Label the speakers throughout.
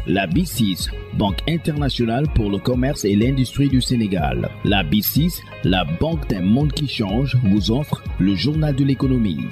Speaker 1: La BICIS, Banque internationale pour le commerce et l'industrie du Sénégal. La BICIS, la banque d'un monde qui change, vous offre le journal de l'économie.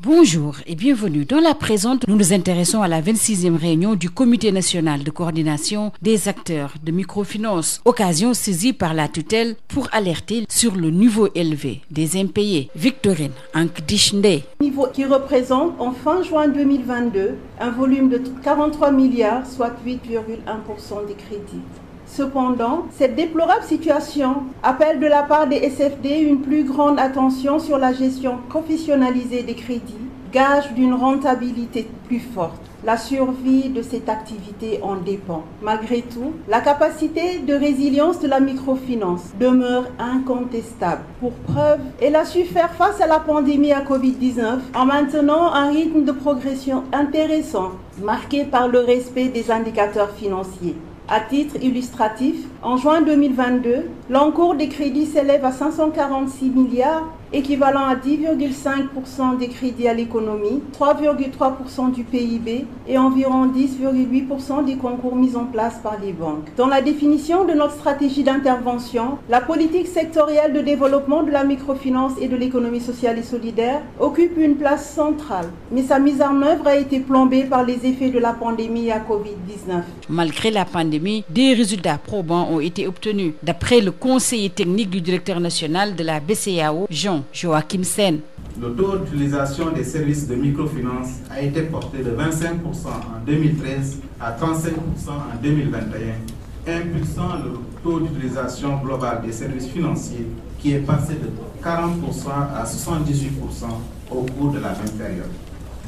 Speaker 2: Bonjour et bienvenue. Dans la présente, nous nous intéressons à la 26e réunion du Comité national de coordination des acteurs de microfinance, occasion saisie par la tutelle pour alerter sur le niveau élevé des impayés. Victorine Ankdichnde.
Speaker 3: Niveau qui représente en fin juin 2022 un volume de 43 milliards, soit 8,1% des crédits. Cependant, cette déplorable situation appelle de la part des SFD une plus grande attention sur la gestion professionnalisée des crédits, gage d'une rentabilité plus forte. La survie de cette activité en dépend. Malgré tout, la capacité de résilience de la microfinance demeure incontestable. Pour preuve, elle a su faire face à la pandémie à Covid-19 en maintenant un rythme de progression intéressant, marqué par le respect des indicateurs financiers. À titre illustratif, en juin 2022, l'encours des crédits s'élève à 546 milliards, équivalent à 10,5% des crédits à l'économie, 3,3% du PIB et environ 10,8% des concours mis en place par les banques. Dans la définition de notre stratégie d'intervention, la politique sectorielle de développement de la microfinance et de l'économie sociale et solidaire occupe une place centrale, mais sa mise en œuvre a été plombée par les effets de la pandémie à Covid-19.
Speaker 2: Malgré la pandémie, des résultats probants ont été obtenus, d'après le conseiller technique du directeur national de la BCEAO, Jean-Joachim Sen.
Speaker 4: Le taux d'utilisation des services de microfinance a été porté de 25% en 2013 à 35% en 2021, impulsant le taux d'utilisation global des services financiers qui est passé de 40% à 78% au cours de la même période.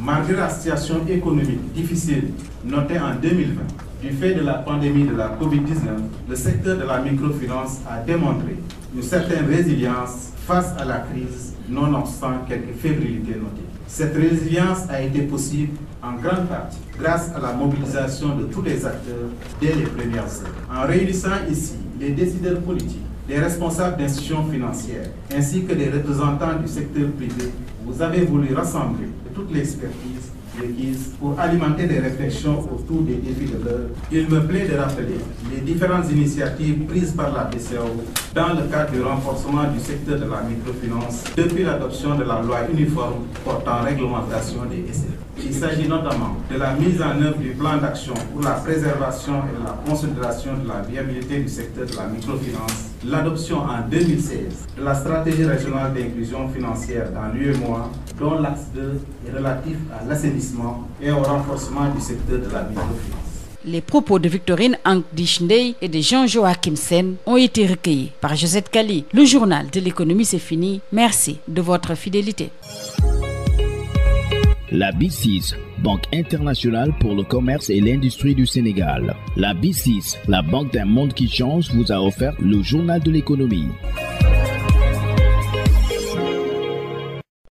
Speaker 4: Malgré la situation économique difficile notée en 2020, du fait de la pandémie de la COVID-19, le secteur de la microfinance a démontré une certaine résilience face à la crise, nonobstant quelques fébrilités notées. Cette résilience a été possible en grande partie grâce à la mobilisation de tous les acteurs dès les premières heures. En réunissant ici les décideurs politiques, les responsables d'institutions financières, ainsi que les représentants du secteur privé, vous avez voulu rassembler toute l'expertise requises pour alimenter des réflexions autour des défis de l'heure. Il me plaît de rappeler les différentes initiatives prises par la BCEAO dans le cadre du renforcement du secteur de la microfinance depuis l'adoption de la loi uniforme portant réglementation des SFD. Il s'agit notamment de la mise en œuvre du plan d'action pour la préservation et la consolidation de la viabilité du secteur de la microfinance, l'adoption en 2016 de la stratégie régionale d'inclusion financière dans l'UEMOA, dont l'axe 2 est relatif à l'assainissement et au renforcement du secteur de la microfinance.
Speaker 2: Les propos de Victorine Ankdichnde et de Jean-Joachim Sen ont été recueillis par Josette Kali. Le journal de l'économie, c'est fini. Merci de votre fidélité.
Speaker 1: La BICIS, Banque internationale pour le commerce et l'industrie du Sénégal. La BICIS, la banque d'un monde qui change, vous a offert le journal de l'économie.